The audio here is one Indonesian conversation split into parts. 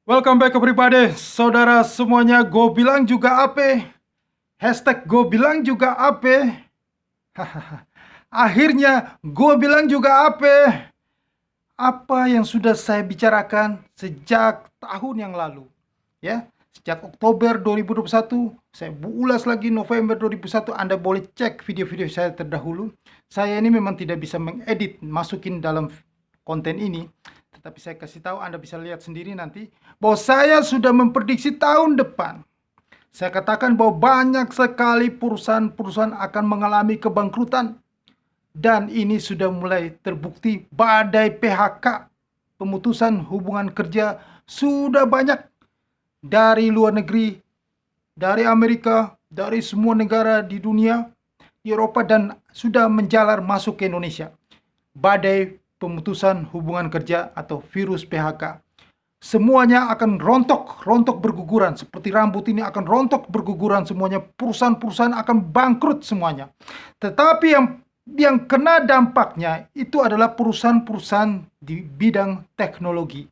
Welcome back everybody, saudara semuanya. Gue bilang juga apa? Hashtag gue bilang juga apa? Akhirnya gue bilang juga apa? Apa yang sudah saya bicarakan sejak tahun yang lalu, ya. Sejak Oktober 2021, saya ulas lagi November 2001. Anda boleh cek video-video saya terdahulu. Saya ini memang tidak bisa mengedit, masukin dalam konten ini. Tetapi saya kasih tahu, Anda bisa lihat sendiri nanti, bahwa saya sudah memprediksi tahun depan. Saya katakan bahwa banyak sekali perusahaan-perusahaan akan mengalami kebangkrutan. Dan ini sudah mulai terbukti. Badai PHK, pemutusan hubungan kerja, sudah banyak dari luar negeri, dari Amerika, dari semua negara di dunia, di Eropa, dan sudah menjalar masuk ke Indonesia. Badai pemutusan hubungan kerja atau virus PHK. Semuanya akan rontok berguguran. Seperti rambut ini akan rontok berguguran semuanya. Perusahaan-perusahaan akan bangkrut semuanya. Tetapi yang kena dampaknya itu adalah perusahaan-perusahaan di bidang teknologi,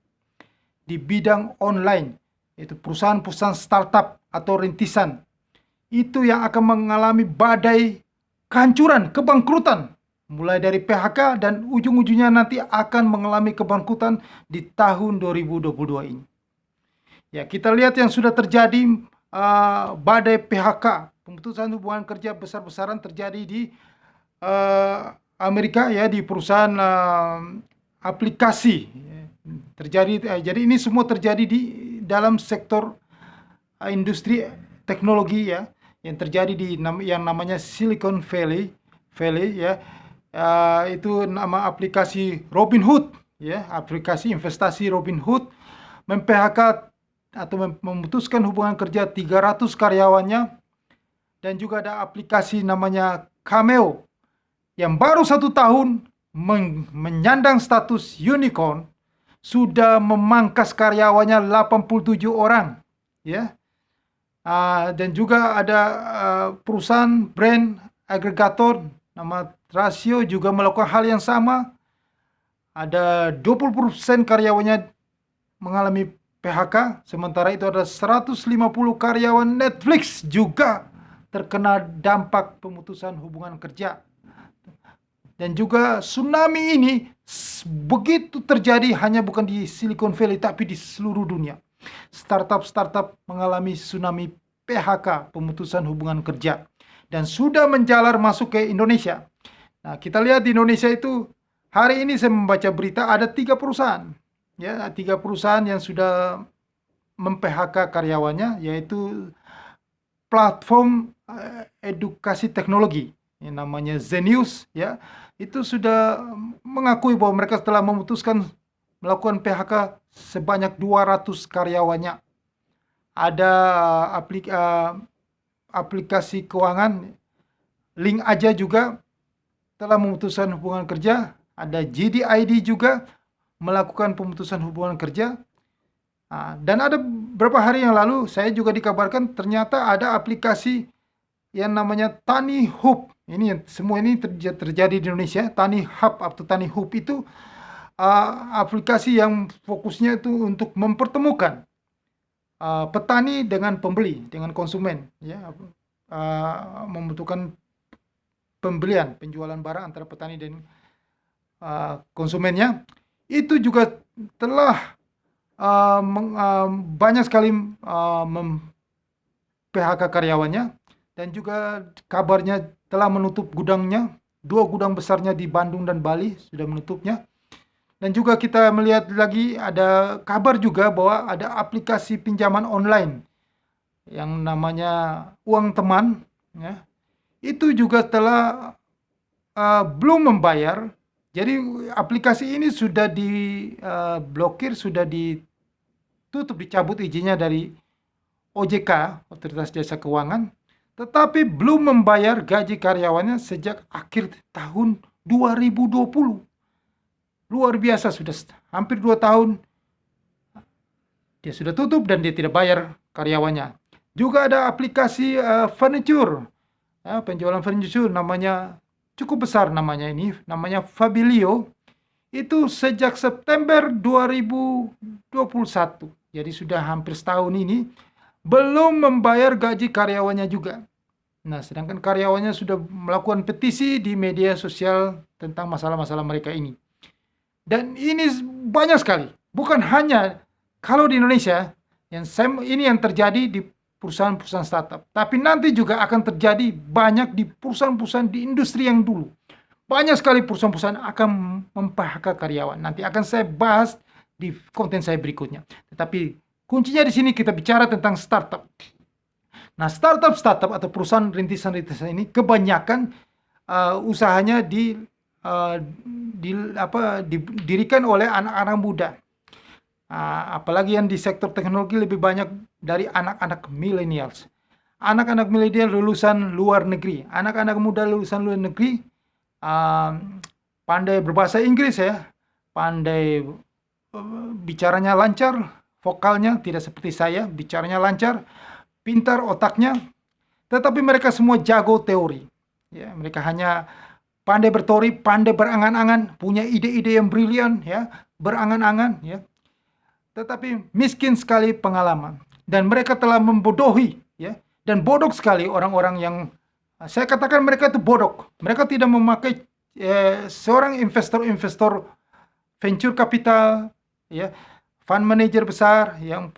di bidang online. Itu perusahaan-perusahaan startup atau rintisan. Itu yang akan mengalami badai kehancuran, kebangkrutan. Mulai dari PHK dan ujung-ujungnya nanti akan mengalami kebangkrutan di tahun 2022 ini. Ya, kita lihat yang sudah terjadi, badai PHK, pemutusan hubungan kerja besar-besaran terjadi di Amerika, ya, di perusahaan aplikasi terjadi. Jadi ini semua terjadi di dalam sektor industri teknologi, ya, yang terjadi di yang namanya Silicon Valley, ya. Itu nama aplikasi Robinhood, ya, aplikasi investasi Robinhood mem-PHK atau memutuskan hubungan kerja 300 karyawannya. Dan juga ada aplikasi namanya Cameo yang baru 1 tahun menyandang status unicorn, sudah memangkas karyawannya 87 orang, ya. Dan juga ada perusahaan brand agregator nama Trasio juga melakukan hal yang sama. Ada 20% karyawannya mengalami PHK, sementara itu ada 150 karyawan Netflix juga terkena dampak pemutusan hubungan kerja. Dan juga tsunami ini begitu terjadi hanya bukan di Silicon Valley tapi di seluruh dunia. Startup-startup mengalami tsunami PHK, pemutusan hubungan kerja, dan sudah menjalar masuk ke Indonesia. Nah, kita lihat di Indonesia itu, hari ini saya membaca berita ada 3 perusahaan, ya, 3 perusahaan yang sudah mem-PHK karyawannya, yaitu platform edukasi teknologi yang namanya Zenius, ya. Itu sudah mengakui bahwa mereka telah memutuskan melakukan PHK sebanyak 200 karyawannya. Ada aplikasi keuangan Link Aja juga telah memutuskan hubungan kerja. Ada GDID juga melakukan pemutusan hubungan kerja. Dan ada beberapa hari yang lalu saya juga dikabarkan ternyata ada aplikasi yang namanya Tani Hub. Ini semua ini terjadi di Indonesia. Tani Hub atau Tani Hub itu aplikasi yang fokusnya itu untuk mempertemukan petani dengan pembeli, dengan konsumen, ya, membutuhkan penjualan barang antara petani dan konsumennya. Itu juga telah banyak sekali PHK karyawannya, dan juga kabarnya telah menutup gudangnya. 2 gudang besarnya di Bandung dan Bali sudah menutupnya. Dan juga kita melihat lagi ada kabar juga bahwa ada aplikasi pinjaman online yang namanya Uang Teman, ya. Itu juga telah belum membayar. Jadi aplikasi ini sudah diblokir, sudah ditutup, dicabut izinnya dari OJK, Otoritas Jasa Keuangan, tetapi belum membayar gaji karyawannya sejak akhir tahun 2020. Luar biasa, sudah hampir 2 tahun dia sudah tutup dan dia tidak bayar karyawannya. Juga ada aplikasi furniture, penjualan furniture, namanya cukup besar, namanya Fabilio. Itu sejak September 2021, jadi sudah hampir setahun ini, belum membayar gaji karyawannya juga. Nah, sedangkan karyawannya sudah melakukan petisi di media sosial tentang masalah-masalah mereka ini. Dan ini banyak sekali. Bukan hanya kalau di Indonesia, ini yang terjadi di perusahaan-perusahaan startup. Tapi nanti juga akan terjadi banyak di perusahaan-perusahaan di industri yang dulu. Banyak sekali perusahaan-perusahaan akan mem-PHK karyawan. Nanti akan saya bahas di konten saya berikutnya. Tetapi kuncinya di sini kita bicara tentang startup. Nah, startup atau perusahaan rintisan-rintisan ini kebanyakan usahanya didirikan oleh anak-anak muda. Apalagi yang di sektor teknologi lebih banyak dari anak-anak millennials. Anak-anak milenial lulusan luar negeri. Anak-anak muda lulusan luar negeri pandai berbahasa Inggris ya, pandai bicaranya lancar, vokalnya tidak seperti saya, bicaranya lancar, pintar otaknya, tetapi mereka semua jago teori. Ya, mereka hanya pandai berteori, pandai berangan-angan, punya ide-ide yang brilian, ya, berangan-angan, ya. Tetapi miskin sekali pengalaman, dan mereka telah membodohi, ya, dan bodoh sekali orang-orang yang saya katakan mereka itu bodoh. Mereka tidak memakai seorang investor venture capital, ya, fund manager besar yang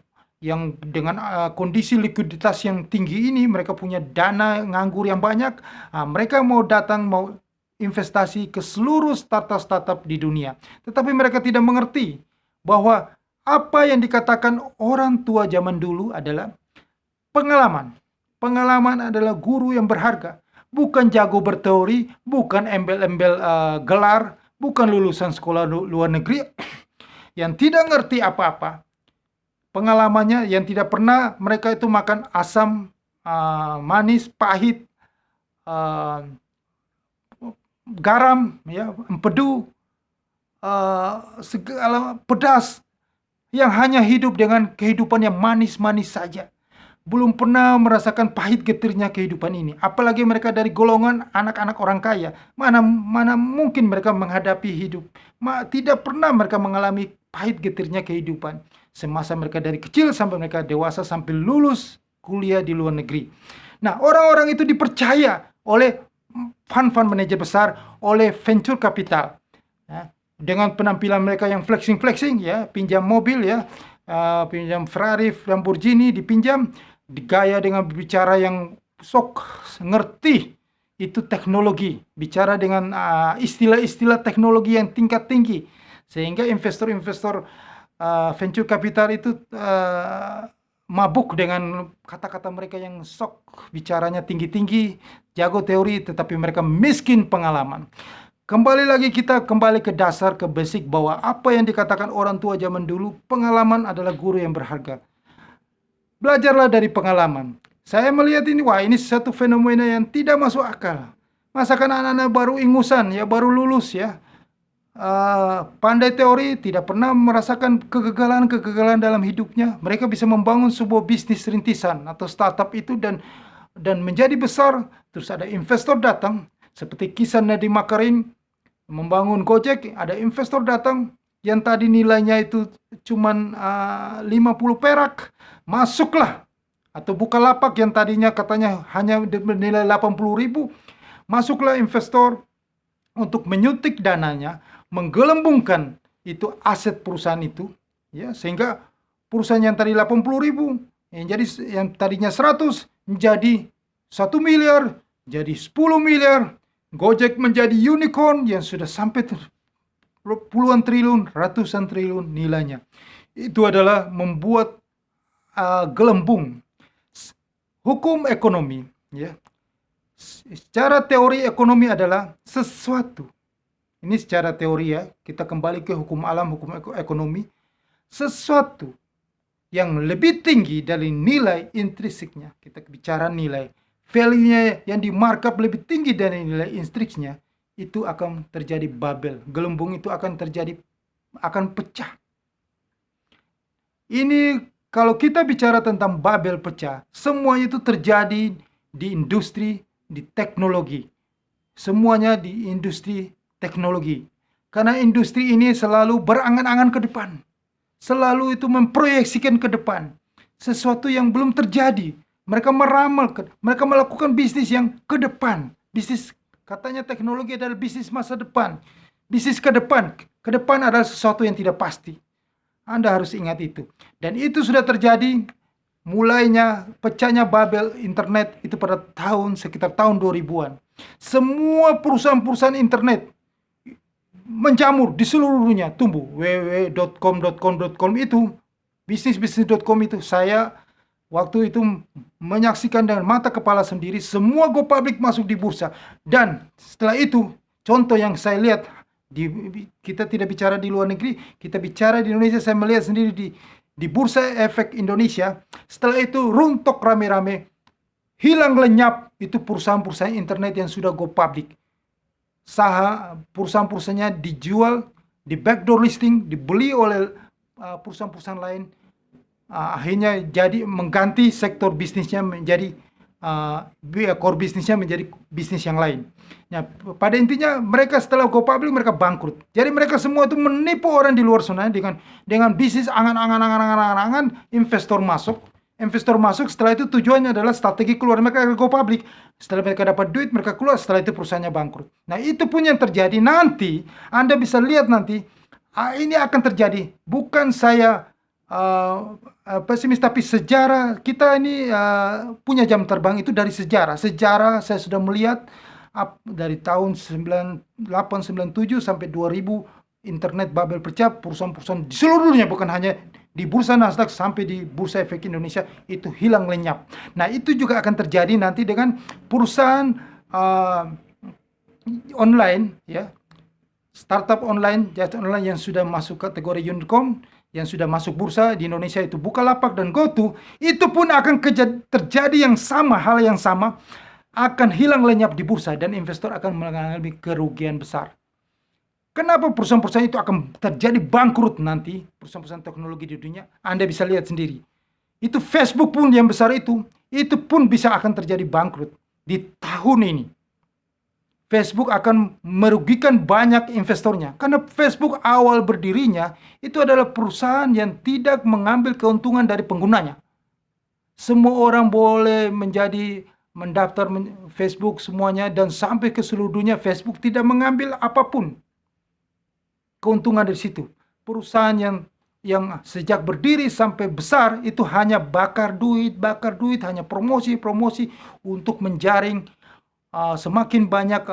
dengan kondisi likuiditas yang tinggi ini, mereka punya dana nganggur yang banyak. Mereka mau investasi ke seluruh startup di dunia. Tetapi mereka tidak mengerti bahwa apa yang dikatakan orang tua zaman dulu adalah pengalaman. Pengalaman adalah guru yang berharga. Bukan jago berteori, bukan embel-embel gelar, bukan lulusan sekolah luar negeri yang tidak ngerti apa-apa. Pengalamannya yang tidak pernah mereka itu makan asam, manis, pahit, garam, ya, empedu, segala pedas, yang hanya hidup dengan kehidupan yang manis-manis saja. Belum pernah merasakan pahit getirnya kehidupan ini. Apalagi mereka dari golongan anak-anak orang kaya. Mana mungkin mereka menghadapi hidup. Tidak pernah mereka mengalami pahit getirnya kehidupan. Semasa mereka dari kecil sampai mereka dewasa, sampai lulus kuliah di luar negeri. Nah, orang-orang itu dipercaya oleh fund manager besar, oleh venture capital. Ya, dengan penampilan mereka yang flexing, ya, pinjam mobil, ya, pinjam Ferrari, Lamborghini, dipinjam, digaya dengan bicara yang sok ngerti itu teknologi, bicara dengan istilah-istilah teknologi yang tingkat tinggi, sehingga investor-investor venture capital itu mabuk dengan kata-kata mereka yang sok bicaranya tinggi-tinggi, jago teori, tetapi mereka miskin pengalaman. Kembali lagi kita kembali ke dasar, ke basic, bahwa apa yang dikatakan orang tua zaman dulu, pengalaman adalah guru yang berharga. Belajarlah dari pengalaman. Saya melihat ini, wah, ini satu fenomena yang tidak masuk akal. Masakan anak-anak baru ingusan, ya, baru lulus, ya, pandai teori, tidak pernah merasakan kegagalan dalam hidupnya. Mereka bisa membangun sebuah bisnis rintisan atau startup itu dan menjadi besar. Terus ada investor datang, seperti kisah Nadiem Makarim membangun Gojek. Ada investor datang yang tadi nilainya itu cuman 50 perak, masuklah. Atau Bukalapak yang tadinya katanya hanya bernilai 80.000, masuklah investor untuk menyuntik dananya, menggelembungkan itu aset perusahaan itu, ya, sehingga perusahaan yang tadi 80.000 yang tadinya 100 menjadi 1 miliar, jadi 10 miliar. Gojek menjadi unicorn yang sudah sampai puluhan triliun, ratusan triliun nilainya. Itu adalah membuat gelembung. Hukum ekonomi, ya, secara teori ekonomi adalah sesuatu. Ini secara teori, ya, kita kembali ke hukum alam, hukum ekonomi. Sesuatu yang lebih tinggi dari nilai intrinsiknya. Kita bicara nilai. Value-nya yang di markup lebih tinggi dari nilai intrinsiknya. Itu akan terjadi bubble. Gelembung itu akan terjadi, akan pecah. Ini kalau kita bicara tentang bubble pecah, semuanya itu terjadi di industri, di teknologi. Semuanya di industri teknologi. Karena industri ini selalu berangan-angan ke depan. selalu itu memproyeksikan ke depan sesuatu yang belum terjadi. Mereka meramal, mereka melakukan bisnis yang ke depan. Bisnis, katanya teknologi adalah bisnis masa depan. Bisnis ke depan. Ke depan adalah sesuatu yang tidak pasti. Anda harus ingat itu. Dan itu sudah terjadi mulainya pecahnya Babel internet itu pada sekitar tahun 2000-an. Semua perusahaan-perusahaan internet menjamur di seluruh dunia, tumbuh. www.com itu, bisnis.com itu, saya waktu itu menyaksikan dengan mata kepala sendiri, semua go public masuk di bursa. Dan setelah itu, contoh yang saya lihat, kita tidak bicara di luar negeri, kita bicara di Indonesia, saya melihat sendiri di Bursa Efek Indonesia. Setelah itu runtuh rame-rame, hilang lenyap itu perusahaan-perusahaan internet yang sudah go public. Perusahaan-perusahaannya dijual, di backdoor listing, dibeli oleh perusahaan-perusahaan lain. Akhirnya jadi mengganti sektor bisnisnya menjadi core bisnisnya menjadi bisnis yang lain. Nah, pada intinya mereka setelah go public mereka bangkrut. Jadi mereka semua itu menipu orang di luar sana dengan bisnis angan-angan investor masuk. Investor masuk, setelah itu tujuannya adalah strategi keluar, mereka go public. Setelah mereka dapat duit, mereka keluar, setelah itu perusahaannya bangkrut. Nah, itu pun yang terjadi nanti. Anda bisa lihat nanti, ini akan terjadi. Bukan saya pesimis, tapi sejarah kita ini punya jam terbang itu dari sejarah. Sejarah saya sudah melihat dari tahun 9897 sampai 2000 internet Babel pecah, perusahaan-perusahaan di seluruh dunia, bukan hanya di bursa Nasdaq sampai di Bursa Efek Indonesia itu hilang lenyap. Nah, itu juga akan terjadi nanti dengan perusahaan online, ya, startup online, jasa online yang sudah masuk kategori unicorn, yang sudah masuk bursa di Indonesia itu Bukalapak dan GoTo, itu pun akan terjadi yang sama, hal yang sama, akan hilang lenyap di bursa dan investor akan mengalami kerugian besar. Kenapa perusahaan-perusahaan itu akan terjadi bangkrut nanti, perusahaan-perusahaan teknologi di dunia? Anda bisa lihat sendiri. Itu Facebook pun yang besar itu pun bisa akan terjadi bangkrut di tahun ini. Facebook akan merugikan banyak investornya. Karena Facebook awal berdirinya itu adalah perusahaan yang tidak mengambil keuntungan dari penggunanya. Semua orang boleh mendaftar Facebook semuanya, dan sampai ke seluruh dunia Facebook tidak mengambil apapun keuntungan dari situ. Perusahaan yang sejak berdiri sampai besar itu hanya bakar duit, hanya promosi untuk menjaring semakin banyak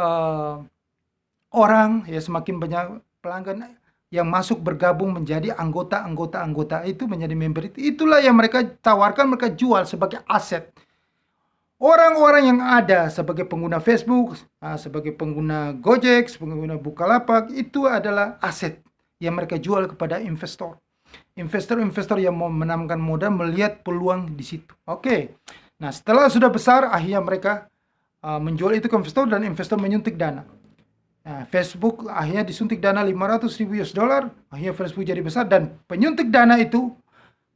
orang, ya, semakin banyak pelanggan yang masuk bergabung menjadi anggota itu, menjadi member itu. Itulah yang mereka tawarkan, mereka jual sebagai aset. Orang-orang yang ada sebagai pengguna Facebook, sebagai pengguna Gojek, pengguna Bukalapak, itu adalah aset yang mereka jual kepada investor. Investor yang mau menanamkan modal melihat peluang di situ. Oke. Nah, setelah sudah besar, akhirnya mereka menjual itu ke investor dan investor menyuntik dana. Nah, Facebook akhirnya disuntik dana $500,000, akhirnya Facebook jadi besar, dan penyuntik dana itu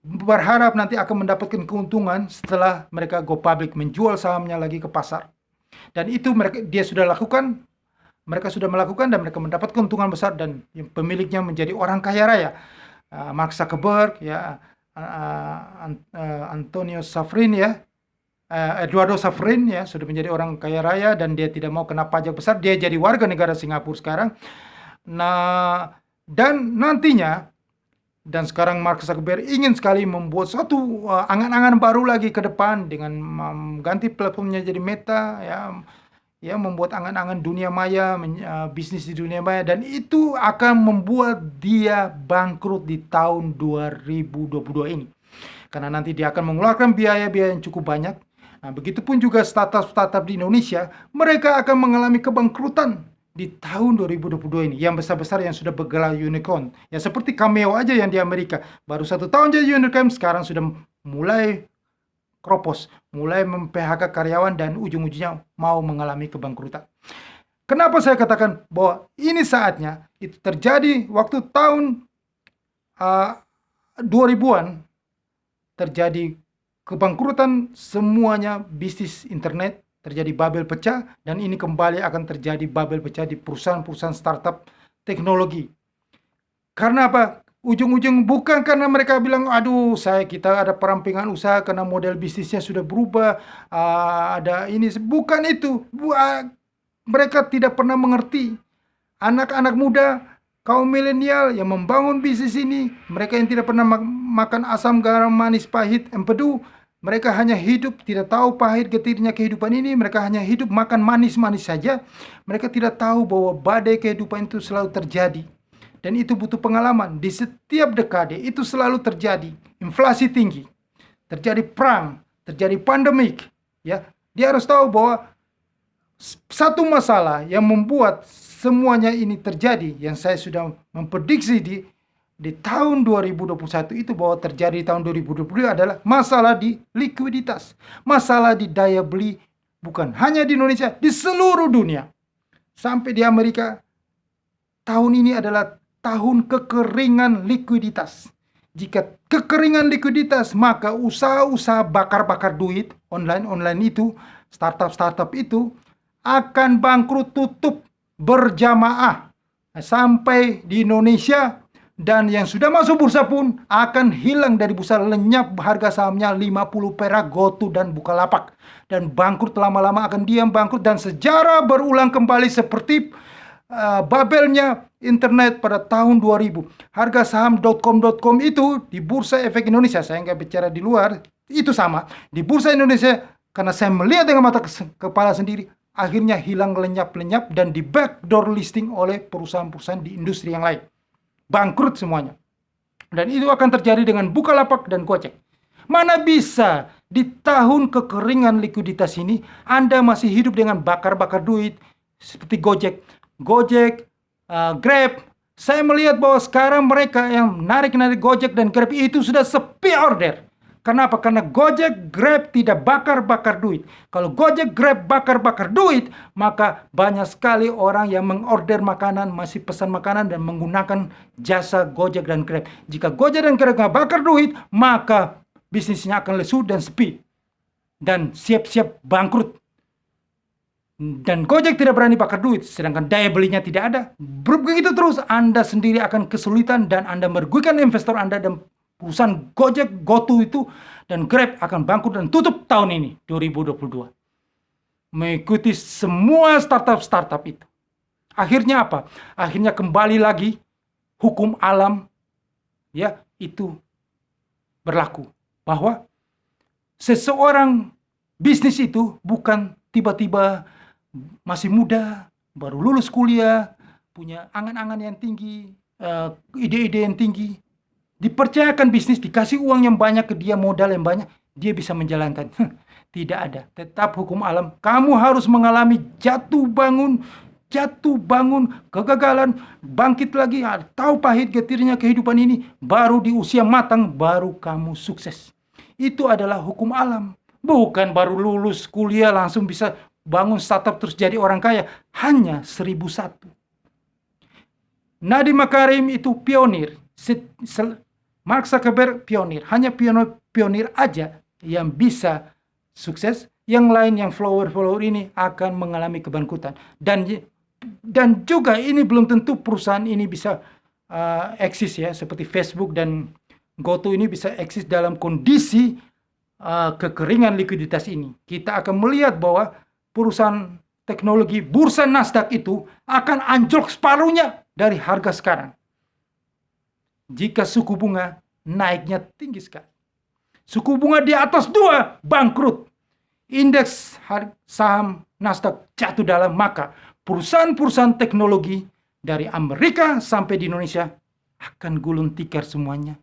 berharap nanti akan mendapatkan keuntungan setelah mereka go public, menjual sahamnya lagi ke pasar. Dan itu dia sudah lakukan, mereka sudah melakukan, dan mereka mendapat keuntungan besar, dan pemiliknya menjadi orang kaya raya. Mark Zuckerberg, ya, Antonio Safrin, ya, Eduardo Safrin, ya, sudah menjadi orang kaya raya dan dia tidak mau kena pajak besar. Dia jadi warga negara Singapura sekarang. Nah, dan nantinya, dan sekarang Mark Zuckerberg ingin sekali membuat satu angan-angan baru lagi ke depan dengan mengganti platformnya jadi Meta, ya, membuat angan-angan dunia maya, bisnis di dunia maya, dan itu akan membuat dia bangkrut di tahun 2022 ini. Karena nanti dia akan mengeluarkan biaya-biaya yang cukup banyak. Nah, begitupun juga startup-startup di Indonesia, mereka akan mengalami kebangkrutan di tahun 2022 ini, yang besar-besar yang sudah bergelar unicorn. Ya, seperti Cameo aja yang di Amerika, baru 1 tahun jadi unicorn, sekarang sudah mulai kropos, mulai mem-PHK karyawan, dan ujung-ujungnya mau mengalami kebangkrutan. Kenapa saya katakan bahwa ini saatnya? Itu terjadi waktu tahun 2000-an, terjadi kebangkrutan semuanya bisnis internet, terjadi Babel pecah, dan ini kembali akan terjadi Babel pecah di perusahaan-perusahaan startup teknologi. Karena apa? ujung-ujung bukan karena mereka bilang, aduh kita ada perampingan usaha karena model bisnisnya sudah berubah, ada ini, bukan itu. Mereka tidak pernah mengerti. Anak-anak muda, kaum milenial yang membangun bisnis ini, mereka yang tidak pernah makan asam, garam, manis, pahit, empedu, mereka hanya hidup, tidak tahu pahit getirnya kehidupan ini. Mereka hanya hidup makan manis-manis saja. Mereka tidak tahu bahwa badai kehidupan itu selalu terjadi. Dan itu butuh pengalaman. Di setiap dekade itu selalu terjadi. Inflasi tinggi. Terjadi perang. Terjadi pandemik. Ya, dia harus tahu bahwa satu masalah yang membuat semuanya ini terjadi, yang saya sudah memprediksi di tahun 2021 itu bahwa terjadi di tahun 2022 adalah masalah di likuiditas. Masalah di daya beli, bukan hanya di Indonesia, di seluruh dunia. Sampai di Amerika, tahun ini adalah tahun kekeringan likuiditas. Jika kekeringan likuiditas, maka usaha-usaha bakar-bakar duit online itu, startup itu akan bangkrut, tutup berjamaah. Sampai di Indonesia, dan yang sudah masuk bursa pun akan hilang dari bursa, lenyap harga sahamnya 50 perak, GoTo dan Bukalapak. Dan bangkrut, lama-lama akan diam bangkrut, dan sejarah berulang kembali seperti babelnya internet pada tahun 2000. Harga saham .com itu di Bursa Efek Indonesia, saya nggak bicara di luar, itu sama. Di Bursa Indonesia, karena saya melihat dengan mata kepala sendiri, akhirnya hilang lenyap-lenyap dan di backdoor listing oleh perusahaan-perusahaan di industri yang lain. Bangkrut semuanya. Dan itu akan terjadi dengan Bukalapak dan Gojek. Mana bisa di tahun kekeringan likuiditas ini Anda masih hidup dengan bakar-bakar duit seperti Gojek, Grab. Saya melihat bahwa sekarang mereka yang narik-narik Gojek dan Grab itu sudah sepi order. Kenapa? Karena Gojek, Grab tidak bakar-bakar duit. Kalau Gojek, Grab bakar-bakar duit, maka banyak sekali orang yang mengorder makanan, masih pesan makanan dan menggunakan jasa Gojek dan Grab. Jika Gojek dan Grab nggak bakar duit, maka bisnisnya akan lesu dan sepi. Dan siap-siap bangkrut. Dan Gojek tidak berani bakar duit, sedangkan daya belinya tidak ada. Begitu terus, Anda sendiri akan kesulitan dan Anda merugikan investor Anda, dan perusahaan Gojek, GoTo itu, dan Grab akan bangkrut dan tutup tahun ini, 2022. Mengikuti semua startup itu. Akhirnya apa? Akhirnya kembali lagi hukum alam, ya, itu berlaku. Bahwa seseorang bisnis itu bukan tiba-tiba masih muda, baru lulus kuliah, punya angan-angan yang tinggi, ide-ide yang tinggi, dipercayakan bisnis, dikasih uang yang banyak ke dia, modal yang banyak, dia bisa menjalankan. Tidak ada. Tetap hukum alam. Kamu harus mengalami jatuh bangun, kegagalan, bangkit lagi, tahu pahit getirnya kehidupan ini, baru di usia matang, baru kamu sukses. Itu adalah hukum alam. Bukan baru lulus kuliah langsung bisa bangun startup terus jadi orang kaya. Hanya 1001. Nadiem Makarim itu pionir. Mark Zuckerberg pionir. Hanya pionir aja yang bisa sukses. Yang lain yang follower ini akan mengalami kebangkrutan. Dan juga ini belum tentu perusahaan ini bisa eksis ya. Seperti Facebook dan GoTo ini bisa eksis dalam kondisi kekeringan likuiditas ini. Kita akan melihat bahwa perusahaan teknologi bursa Nasdaq itu akan anjlok separuhnya dari harga sekarang. Jika suku bunga naiknya tinggi sekali. Suku bunga di atas 2, bangkrut. Indeks saham Nasdaq jatuh dalam, maka perusahaan-perusahaan teknologi dari Amerika sampai di Indonesia akan gulung tikar semuanya.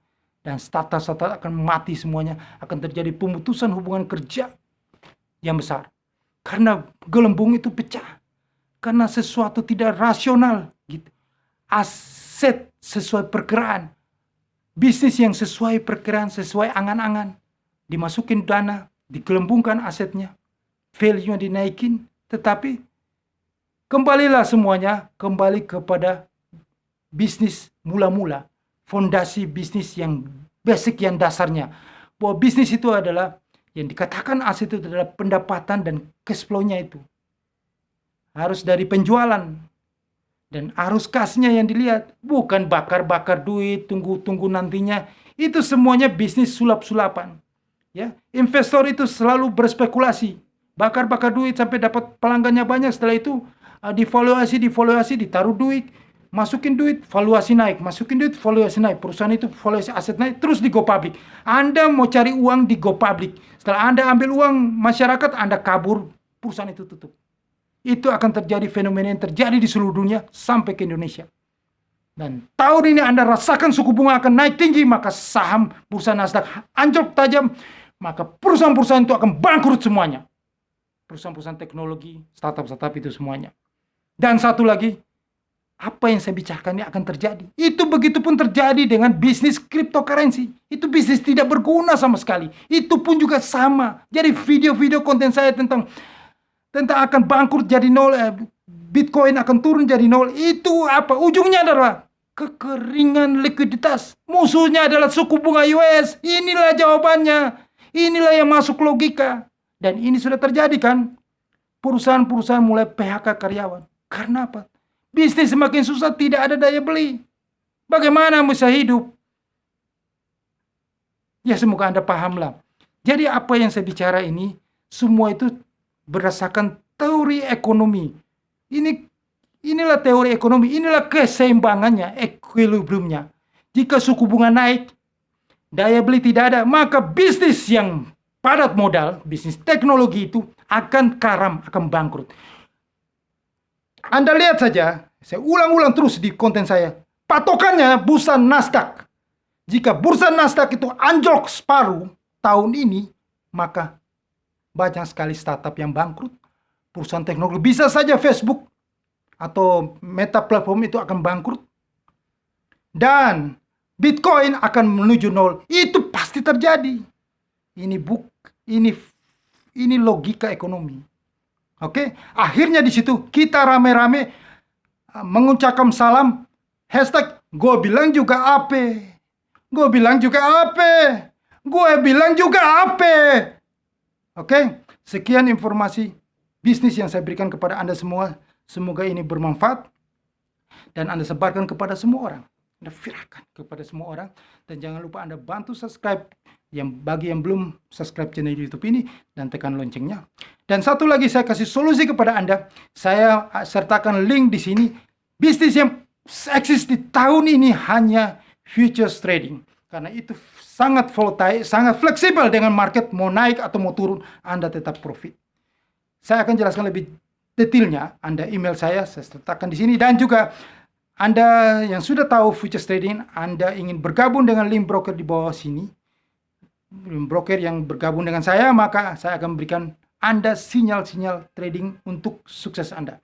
Dan startup akan mati semuanya. Akan terjadi pemutusan hubungan kerja yang besar. Karena gelembung itu pecah. Karena sesuatu tidak rasional. Gitu. Aset sesuai perkiraan. Bisnis yang sesuai perkiraan, sesuai angan-angan. Dimasukin dana, digelembungkan asetnya. Value-nya dinaikin. Tetapi kembalilah semuanya, kembali kepada bisnis mula-mula. Fondasi bisnis yang basic, yang dasarnya. Bahwa bisnis itu adalah, yang dikatakan aset itu adalah pendapatan dan cash flow-nya itu. Harus dari penjualan. Dan arus kasnya yang dilihat, bukan bakar-bakar duit, tunggu-tunggu nantinya. Itu semuanya bisnis sulap-sulapan. Ya, investor itu selalu berspekulasi, bakar-bakar duit sampai dapat pelanggannya banyak. Setelah itu divaluasi, ditaruh duit, masukin duit, valuasi naik, masukin duit, valuasi naik, perusahaan itu valuasi aset naik, terus di go public. Anda mau cari uang di go public. Setelah Anda ambil uang masyarakat, Anda kabur, perusahaan itu tutup. Itu akan terjadi fenomena yang terjadi di seluruh dunia sampai ke Indonesia. Dan tahun ini Anda rasakan suku bunga akan naik tinggi, maka saham bursa Nasdaq anjlok tajam, maka perusahaan-perusahaan itu akan bangkrut semuanya. Perusahaan-perusahaan teknologi, startup-startup itu semuanya. Dan satu lagi, apa yang saya bicarakan ini akan terjadi. Itu begitu pun terjadi dengan bisnis cryptocurrency. Itu bisnis tidak berguna sama sekali. Itu pun juga sama. Jadi video-video konten saya tentang akan bangkrut jadi nol, Bitcoin akan turun jadi nol. Itu apa? Ujungnya adalah kekeringan likuiditas. Musuhnya adalah suku bunga US. Inilah jawabannya. Inilah yang masuk logika. Dan ini sudah terjadi kan? Perusahaan-perusahaan mulai PHK karyawan. Karena apa? Bisnis semakin susah, tidak ada daya beli. Bagaimana bisa hidup? Ya semoga Anda pahamlah. Jadi apa yang saya bicara ini, semua itu berdasarkan teori ekonomi. Inilah teori ekonomi, inilah keseimbangannya, equilibriumnya. Jika suku bunga naik, daya beli tidak ada, maka bisnis yang padat modal, bisnis teknologi itu akan karam, akan bangkrut. Anda lihat saja, saya ulang-ulang terus di konten saya. Patokannya bursa Nasdaq. Jika bursa Nasdaq itu anjlok separuh tahun ini, maka banyak sekali startup yang bangkrut. Perusahaan teknologi, bisa saja Facebook atau Meta platform itu akan bangkrut. Dan Bitcoin akan menuju nol. Itu pasti terjadi. Ini logika ekonomi. Oke, akhirnya di situ kita rame-rame mengucapkan salam hashtag gue bilang juga apa. Gue bilang juga apa. Gue bilang juga apa. Oke, sekian informasi bisnis yang saya berikan kepada Anda semua. Semoga ini bermanfaat dan Anda sebarkan kepada semua orang. Anda viralkan kepada semua orang. Dan jangan lupa Anda bantu subscribe bagi yang belum subscribe channel YouTube ini dan tekan loncengnya. Dan satu lagi saya kasih solusi kepada Anda. Saya sertakan link di sini. Bisnis yang eksis di tahun ini hanya futures trading. Karena itu sangat volatile, sangat fleksibel dengan market mau naik atau mau turun, Anda tetap profit. Saya akan jelaskan lebih detailnya. Anda email saya sertakan di sini. Dan juga Anda yang sudah tahu futures trading, Anda ingin bergabung dengan link broker di bawah sini, link broker yang bergabung dengan saya, maka saya akan berikan Anda sinyal-sinyal trading untuk sukses Anda.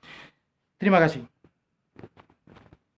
Terima kasih.